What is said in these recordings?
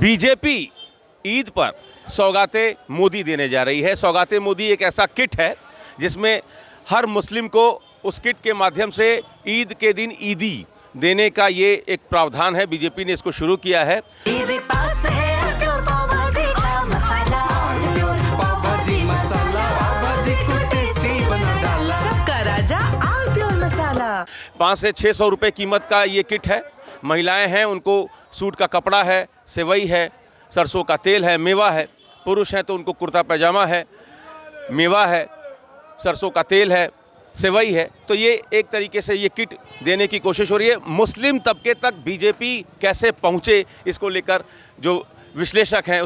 BJP Eid पर सौगाते मोदी देने जा रही है। सौगाते मोदी एक ऐसा किट है जिसमें हर मुस्लिम को उस किट के माध्यम से ईद के दिन ईदी देने का ये एक प्रावधान है। बीजेपी ने इसको शुरू किया है। सबका राजा आल प्योर मसाला। 500 से 600 रुपये कीमत का ये किट है। महिलाएं हैं उनको सूट का कपड़ा है, सेवई है, सरसों का तेल है, मेवा है। पुरुष हैं तो उनको कुर्ता पैजामा है, मेवा है, सरसों का तेल है, सेवई है। तो ये एक तरीके से ये किट देने की कोशिश हो रही है। मुस्लिम तबके तक बीजेपी कैसे पहुँचे, इसको लेकर जो विश्लेषक हैं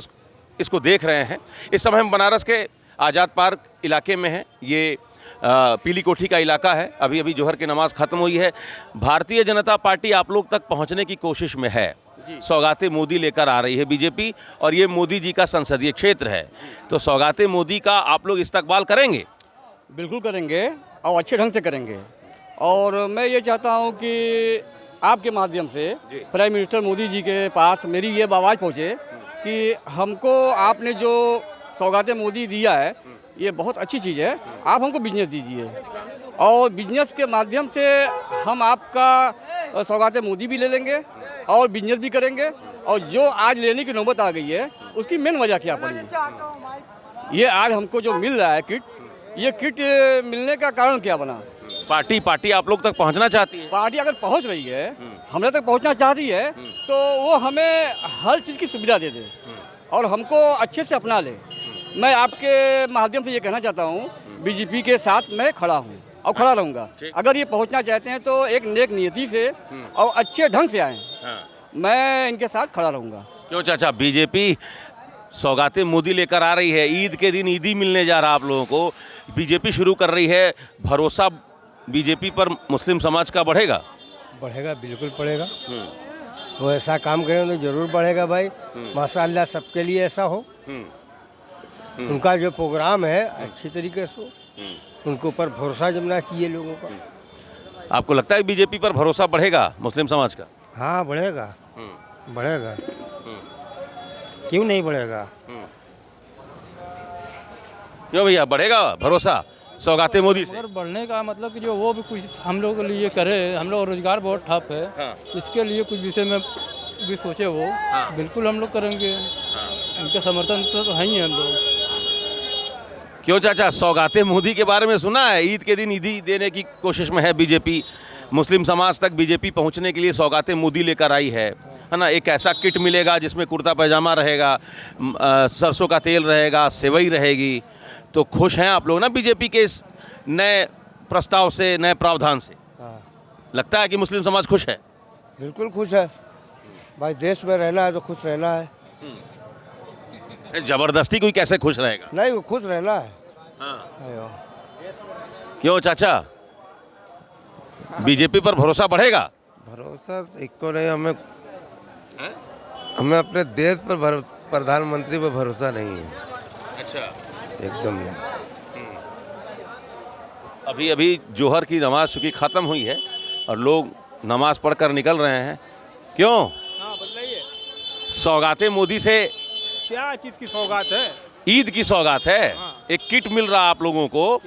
इसको देख रहे हैं। इस समय हम बनारस के आज़ाद पार्क इलाके में हैं। ये पीली कोठी का इलाका है। अभी अभी जोहर की नमाज़ ख़त्म हुई है। भारतीय जनता पार्टी आप लोग तक पहुंचने की कोशिश में है। सौगाते मोदी लेकर आ रही है बीजेपी, और ये मोदी जी का संसदीय क्षेत्र है। तो सौगाते मोदी का आप लोग इस्तकबाल करेंगे? बिल्कुल करेंगे और अच्छे ढंग से करेंगे। और मैं ये चाहता हूँ कि आपके माध्यम से प्राइम मिनिस्टर मोदी जी के पास मेरी ये आवाज़ पहुँचे कि हमको आपने जो सौगाते मोदी दिया है ये बहुत अच्छी चीज़ है। आप हमको बिजनेस दीजिए और बिजनेस के माध्यम से हम आपका सौगाते मोदी भी ले लेंगे और बिजनेस भी करेंगे। और जो आज लेने की नौबत आ गई है उसकी मेन वजह क्या पड़ी? ये आज हमको जो मिल रहा है किट, ये किट मिलने का कारण क्या बना? पार्टी आप लोग तक पहुंचना चाहती है। पार्टी अगर पहुंच रही है, हमारे तक पहुंचना चाहती है, तो वो हमें हर चीज़ की सुविधा दे दे और हमको अच्छे से अपना ले। मैं आपके माध्यम से ये कहना चाहता हूँ, बीजेपी के साथ मैं खड़ा हूँ और खड़ा रहूँगा। अगर ये पहुँचना चाहते हैं तो एक नेक नियति से और अच्छे ढंग से आएँ। मैं इनके साथ खड़ा रहूँगा। क्यों चाचा, बीजेपी सौगाते मोदी लेकर आ रही है, ईद के दिन ईदी मिलने जा रहा आप लोगों को, बीजेपी शुरू कर रही है। भरोसा बीजेपी पर मुस्लिम समाज का बढ़ेगा? बढ़ेगा, बिल्कुल बढ़ेगा। वो ऐसा काम करेंगे तो जरूर बढ़ेगा भाई। माशाअल्लाह सबके लिए ऐसा हो। उनका जो प्रोग्राम है अच्छी तरीके से उनके ऊपर भरोसा जमना चाहिए लोगों का। आपको लगता है बीजेपी पर भरोसा बढ़ेगा मुस्लिम समाज का? हाँ बढ़ेगा, बढ़ेगा। क्यों नहीं बढ़ेगा? क्यों भैया, बढ़ेगा भरोसा सौगाते मोदी से? और बढ़ने का मतलब कि जो वो भी कुछ हम लोग के लिए करे। हम लोग रोजगार बहुत ठप है। हाँ। इसके लिए कुछ विषय में भी सोचे वो। हाँ। बिल्कुल हम लोग करेंगे। उनके समर्थन तो है ही हम लोग। क्यों चाचा, सौगाते मोदी के बारे में सुना है? ईद के दिन ईदी देने की कोशिश में है बीजेपी। मुस्लिम समाज तक बीजेपी पहुंचने के लिए सौगाते मोदी लेकर आई है ना। एक ऐसा किट मिलेगा जिसमें कुर्ता पैजामा रहेगा, सरसों का तेल रहेगा, सेवई रहेगी। तो खुश हैं आप लोग ना बीजेपी के इस नए प्रस्ताव से, नए प्रावधान से? लगता है कि मुस्लिम समाज खुश है? बिल्कुल खुश है भाई। देश में रहना है तो खुश रहना है। जबरदस्ती कोई कैसे खुश रहेगा? नहीं, वो खुश रहना है। क्यों चाचा, बीजेपी पर भरोसा बढ़ेगा? भरोसा एक को नहीं, हमें अपने देश पर, प्रधानमंत्री पर भरोसा नहीं है। अच्छा, एकदम नहीं। अभी अभी जोहर की नमाज चूँकि ख़त्म हुई है और लोग नमाज पढ़कर निकल रहे हैं। क्यों? हाँ बताइए, सौगाते मोदी से क्या चीज़ की सौगात है? ईद की सौगात है। हाँ। एक किट मिल रहा आप लोगों को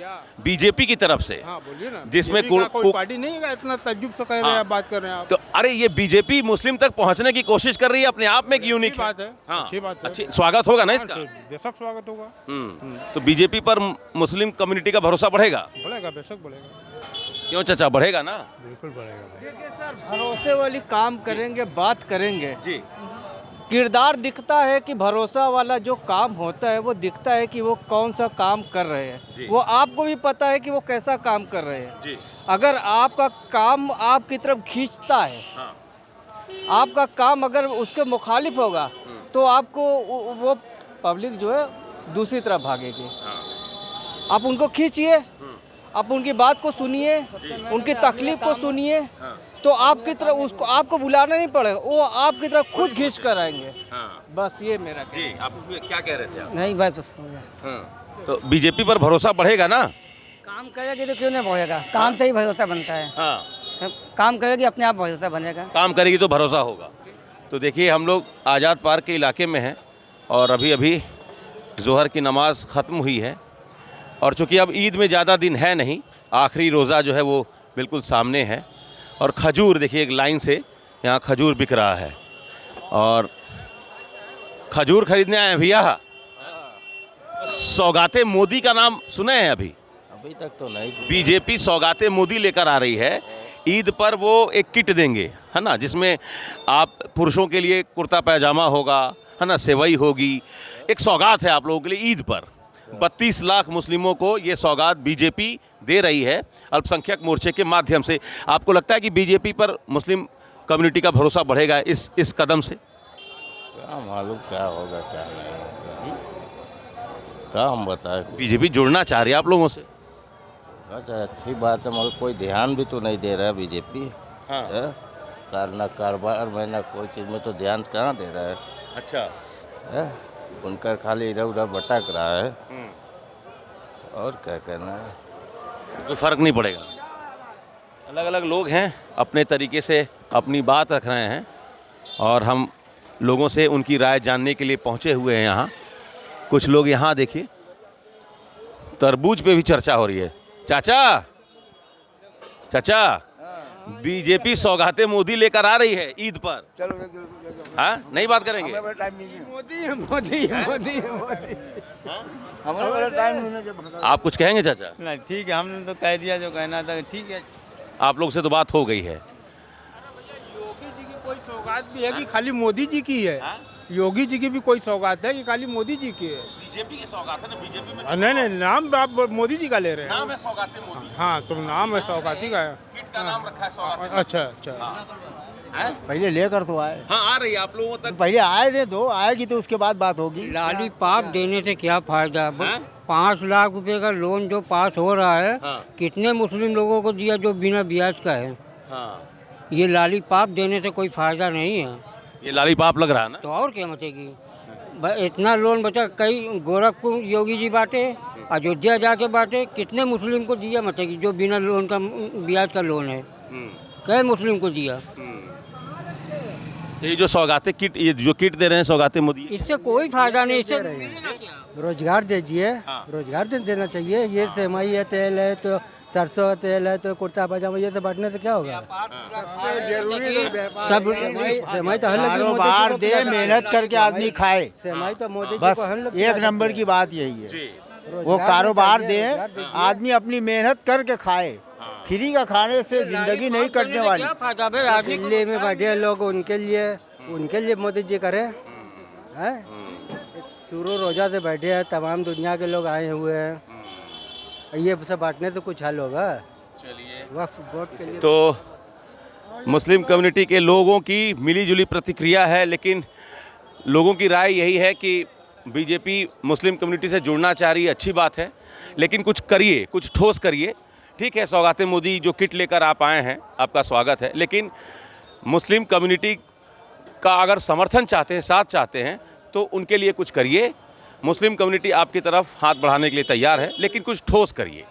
बीजेपी की तरफ से। हाँ बोलिए ना। जिसमें कोई पार्टी नहीं है, इतना तज्जुब से कह रहे हैं, बात कर रहे हैं आप। तो अरे ये बीजेपी मुस्लिम तक पहुंचने की कोशिश कर रही है, अपने आप में एक यूनिक बात है। हाँ, अच्छी बात है। अच्छी स्वागत होगा ना इसका? बेशक स्वागत होगा। तो बीजेपी पर मुस्लिम कम्युनिटी का भरोसा बढ़ेगा? बढ़ेगा, बेशक बढ़ेगा। क्यों चाचा, बढ़ेगा ना? बिल्कुल बढ़ेगा। सर भरोसे वाली काम करेंगे, बात करेंगे जी। किरदार दिखता है कि भरोसा वाला जो काम होता है वो दिखता है कि वो कौन सा काम कर रहे हैं। वो आपको भी पता है कि वो कैसा काम कर रहे हैं जी। अगर आपका काम आपकी तरफ खींचता है, हाँ। आपका काम अगर उसके मुखालिफ होगा तो आपको वो पब्लिक जो है दूसरी तरफ भागेगी। आप उनको खींचिए, आप उनकी बात को सुनिए, उनकी तकलीफ को सुनिए, तो आपकी तरफ उसको आपको बुलाना नहीं पड़ेगा, वो आपकी तरफ खुद खींच कर आएंगे। बस ये मेरा जी। आप क्या कह रहे थे आप? नहीं बस तो बीजेपी पर भरोसा बढ़ेगा ना? काम करेगी तो क्यों नहीं बढ़ेगा? काम से ही भरोसा बनता है। हाँ। काम करेगी अपने आप भरोसा बनेगा। काम करेगी तो भरोसा होगा। तो देखिए हम लोग आज़ाद पार्क के इलाके में हैं और अभी अभी ज़ोहर की नमाज़ ख़त्म हुई है और चूँकि अब ईद में ज़्यादा दिन है नहीं, आखिरी रोज़ा जो है वो बिल्कुल सामने है और खजूर देखिए एक लाइन से यहाँ खजूर बिक रहा है और खजूर खरीदने आए हैं भैया। सौगाते मोदी का नाम सुने हैं अभी तक तो नहीं। बीजेपी सौगाते मोदी लेकर आ रही है। ईद पर वो एक किट देंगे, है ना, जिसमें आप पुरुषों के लिए कुर्ता पैजामा होगा, है ना, सेवई होगी। एक सौगात है आप लोगों के लिए ईद पर। 32 लाख मुस्लिमों को ये सौगात बीजेपी दे रही है अल्पसंख्यक मोर्चे के माध्यम से। आपको लगता है कि बीजेपी पर मुस्लिम कम्युनिटी का भरोसा बढ़ेगा इस कदम से? क्या मालूम क्या होगा क्या नहीं होगा, क्या हम बताएं। बीजेपी जुड़ना चाह रही है आप लोगों से। अच्छा अच्छी बात है, मगर कोई ध्यान भी तो नहीं दे रहा है बीजेपी। हाँ। कारोबार में ना कोई चीज़ में तो ध्यान कहाँ दे रहा है। अच्छा। है? उनका खाली इधर उधर भटक रहा है और क्या कहना है। कोई फ़र्क नहीं पड़ेगा। अलग अलग लोग हैं, अपने तरीके से अपनी बात रख रहे हैं और हम लोगों से उनकी राय जानने के लिए पहुंचे हुए हैं यहाँ। कुछ लोग यहाँ देखिए, तरबूज पे भी चर्चा हो रही है। चाचा बीजेपी सौगाते मोदी लेकर आ रही है ईद पर। चलो हाँ, नहीं बात करेंगे। मोदी मोदी मोदी मोदी हमारा बड़ा टाइम नहीं। आप कुछ कहेंगे चाचा? नहीं ठीक है, हमने तो कह दिया जो कहना था, ठीक है। आप लोग से तो बात हो गई है। योगी जी की कोई सौगात भी है कि खाली मोदी जी की है? योगी जी की भी कोई सौगात है कि खाली मोदी जी की है? बीजेपी की सौगात है ना, बीजेपी में नहीं, नाम आप मोदी जी का ले रहे हैं। नाम है सौगाते मोदी। हाँ, तो नाम है सौगाती का है। किट का नाम रखा है सौगाते। अच्छा। पहले लेकर तो आए, हाँ, आ रही है आप लोगों तक। पहले आए थे, दो आएगी तो उसके बाद बात होगी। लॉलीपॉप देने से क्या फायदा? 5 लाख रुपए का लोन जो पास हो रहा है, हाँ। कितने मुस्लिम लोगों को दिया जो बिना ब्याज का है? हाँ, ये लॉलीपॉप देने से कोई फायदा नहीं है। ये लॉलीपॉप लग रहा है ना। तो और क्या मचेगी? इतना लोन बचा, कई गोरखपुर योगी जी बांटे, अयोध्या जाके बांटे, कितने मुस्लिम को दिया मचेगी जो बिना लोन का ब्याज का लोन है? कई मुस्लिम को दिया। ये जो सौगाते किट, ये जो किट दे रहे हैं सौगाते मोदी, इससे कोई फायदा नहीं। इससे रोजगार दीजिए। हाँ। रोजगार देना चाहिए। ये सेवई है, तेल है, तो सरसों तेल है, तो कुर्ता पजामा, ये सब बांटने से क्या होगा? सब सेवई तो कारोबार दे, मेहनत करके आदमी खाए, सेवई तो मोदी जी बस को हम लोग एक नंबर की बात यही है। वो कारोबार दे, आदमी अपनी मेहनत करके खाए। फ्री का खाने से जिंदगी नहीं कटने वाली। क्या फायदा भाई? आदमी दिल्ली में बैठे लोग, उनके लिए मोदी जी करे हैं। शुरू रोजा से बैठे हैं, तमाम दुनिया के लोग आए हुए हैं। ये सब बांटने से कुछ हल होगा? चलिए, वक्फ बोर्ड के लिए तो मुस्लिम कम्युनिटी के लोगों की मिलीजुली प्रतिक्रिया है, लेकिन लोगों की राय यही है कि बीजेपी मुस्लिम कम्युनिटी से जुड़ना चाह रही है, अच्छी बात है, लेकिन कुछ करिए, कुछ ठोस करिए। ठीक है, सौगाते मोदी जो किट लेकर आप आए हैं, आपका स्वागत है, लेकिन मुस्लिम कम्युनिटी का अगर समर्थन चाहते हैं, साथ चाहते हैं, तो उनके लिए कुछ करिए। मुस्लिम कम्युनिटी आपकी तरफ हाथ बढ़ाने के लिए तैयार है, लेकिन कुछ ठोस करिए।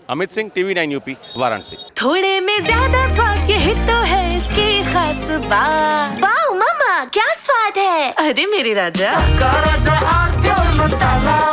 Amit Singh, TV9 UP, Varanasi. थोड़े में ज्यादा स्वाद, यही तो है इसकी खास बात। वाओ मम्मा, क्या स्वाद है! अरे मेरे राजा, मसाला।